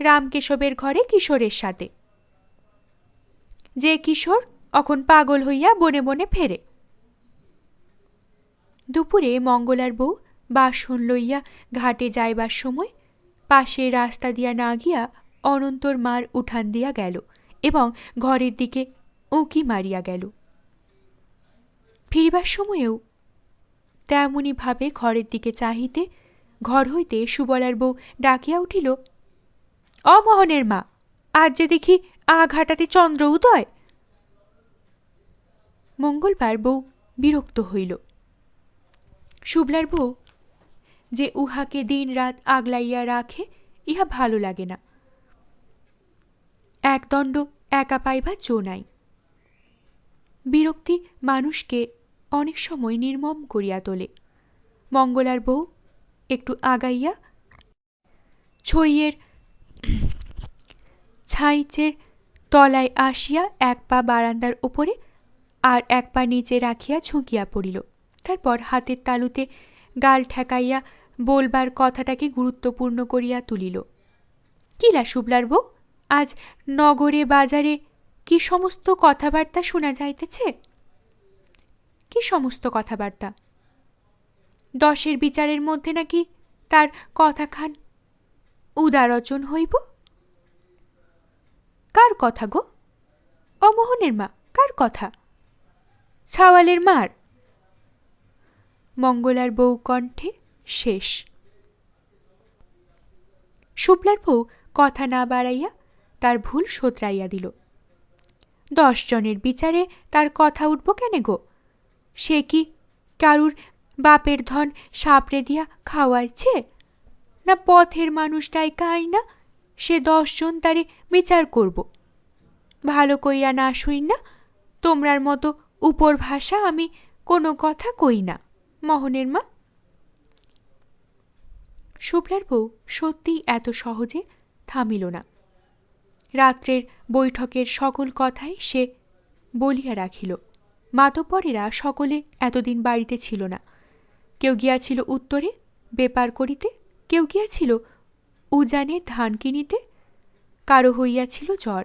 রামকেশবের ঘরে কিশোরের সাথে। যে কিশোর অখন পাগল হইয়া বনে বনে ফেরে। দুপুরে মঙ্গলার বউ বাসন লইয়া ঘাটে যাইবার সময় পাশের রাস্তা দিয়া না গিয়া অনন্তর মার উঠান দিয়া গেল এবং ঘরের দিকে উঁকি মারিয়া গেল। ফিরিবার সময়েও তেমনি ভাবে ঘরের দিকে চাহিতে ঘর হইতে সুবলার বউ ডাকিয়া উঠিল, অমোহনের মা, আজ যে দেখি ঘাটাতে চন্দ্র উদয়। মঙ্গলবার বউ বিরক্ত হইল। শুভলার বউ যে উহাকে দিন রাত আগলাইয়া রাখে, ইহা ভালো লাগে না। একদণ্ড একা পাইবার জো নাই। বিরক্তি মানুষকে অনেক সময় নির্মম করিয়া তোলে। মঙ্গলার বউ একটু আগাইয়া ছইয়ের ছাইচের তলায় আসিয়া এক পা বারান্দার উপরে আর এক পা নিচে রাখিয়া ঝুঁকিয়া পড়িল। তারপর হাতের তালুতে গাল ঠেকাইয়া বলবার কথাটাকে গুরুত্বপূর্ণ করিয়া তুলিল। কিলা শুভলার বউ, আজ নগরে বাজারে কি সমস্ত কথাবার্তা শোনা যাইতেছে? কি সমস্ত কথাবার্তা? 10 বিচারের মধ্যে নাকি তার কথাখান উদারচন হইব। কার কথা গো? অমোহনের মা, কার কথা? ছাওয়ালের মার। মঙ্গলার বউ কণ্ঠে শেষ। শুভলার বউ কথা না বাড়াইয়া তার ভুল শোধরাইয়া দিল। 10 জনের বিচারে তার কথা উঠব কেন গো? সে কি কারুর বাপের ধন সাপড়ে দিয়া খাওয়াইছে? না পথের মানুষটাই কাই না সে 10 জন তারে বিচার করব? ভালো কইরা না শুই না তোমরার মতো উপর ভাষা আমি কোনো কথা কই না মোহনের মা। শুভলার বউ সত্যিই এত সহজে থামিল না। রাত্রের বৈঠকের সকল কথাই সে বলিয়া রাখিল। মাতব্বরেরা সকলে এতদিন বাড়িতে ছিল না। কেউ গিয়াছিল উত্তরে বেপার করিতে, কেউ গিয়াছিল উজানে ধান কিনিতে, কারো হইয়াছিল জ্বর।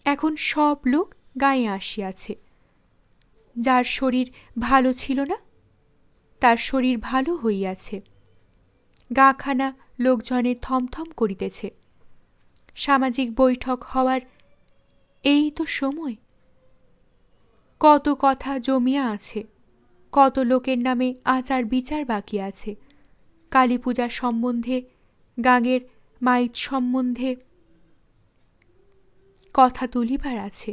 এখন সব লোক গায়ে আসিয়াছে। যার শরীর ভালো ছিল না তার শরীর ভালো হইয়াছে। গাখানা লোকজনে থমথম করিতেছে। সামাজিক বৈঠক হওয়ার এই তো সময়। কত কথা জমিয়া আছে, কত লোকের নামে আচার বিচার বাকি আছে। কালী পূজা সম্বন্ধে, গাঙের মাইত সম্বন্ধে কথা তুলিবার আছে।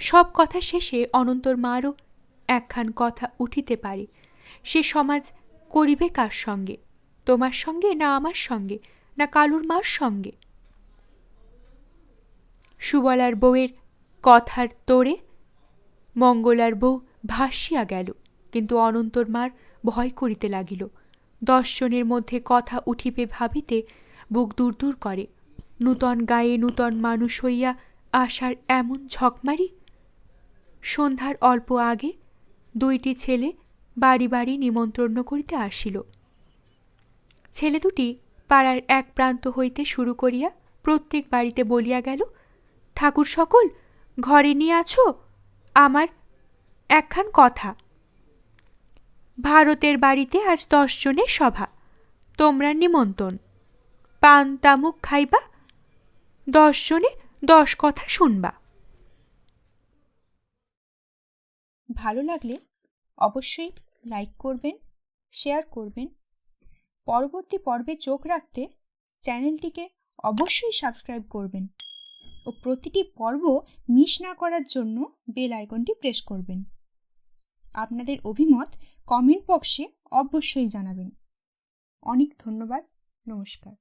সব কথা শেষে অনন্তর মারও একখান কথা উঠিতে পারে। সে সমাজ করিবে কার সঙ্গে? তোমার সঙ্গে, না আমার সঙ্গে, না কালুর মার সঙ্গে? সুবলার বউয়ের কথার তোড়ে মঙ্গলার বউ ভাসিয়া গেল, কিন্তু অনন্তর মার ভয় করিতে লাগিল। 10 জনের মধ্যে কথা উঠিবে ভাবিতে বুক দূর দূর করে। নূতন গায়ে নূতন মানুষ হইয়া আসার এমন ঝকমারি। সন্ধ্যার অল্প আগে 2টি ছেলে বাড়ি বাড়ি নিমন্ত্রণ করিতে আসিল। ছেলে দুটি পাড়ার এক প্রান্ত হইতে শুরু করিয়া প্রত্যেক বাড়িতে বলিয়া গেল, ঠাকুর সকল ঘরে নিয়ে আছো আমার একখান কথা। ভারতের বাড়িতে আজ 10 জনের সভা, তোমরা নিমন্ত্রণ। পান তামুক খাইবা, 10 জনে 10 কথা শুনবা। ভালো লাগলে অবশ্যই লাইক করবেন, শেয়ার করবেন। পরবর্তী পর্বে চোখ রাখতে চ্যানেলটিকে অবশ্যই সাবস্ক্রাইব করবেন ও প্রতিটি পর্ব মিস না করার জন্য বেল আইকনটি প্রেস করবেন। আপনাদের অভিমত কমেন্ট বক্সে অবশ্যই জানাবেন। অনেক ধন্যবাদ। নমস্কার।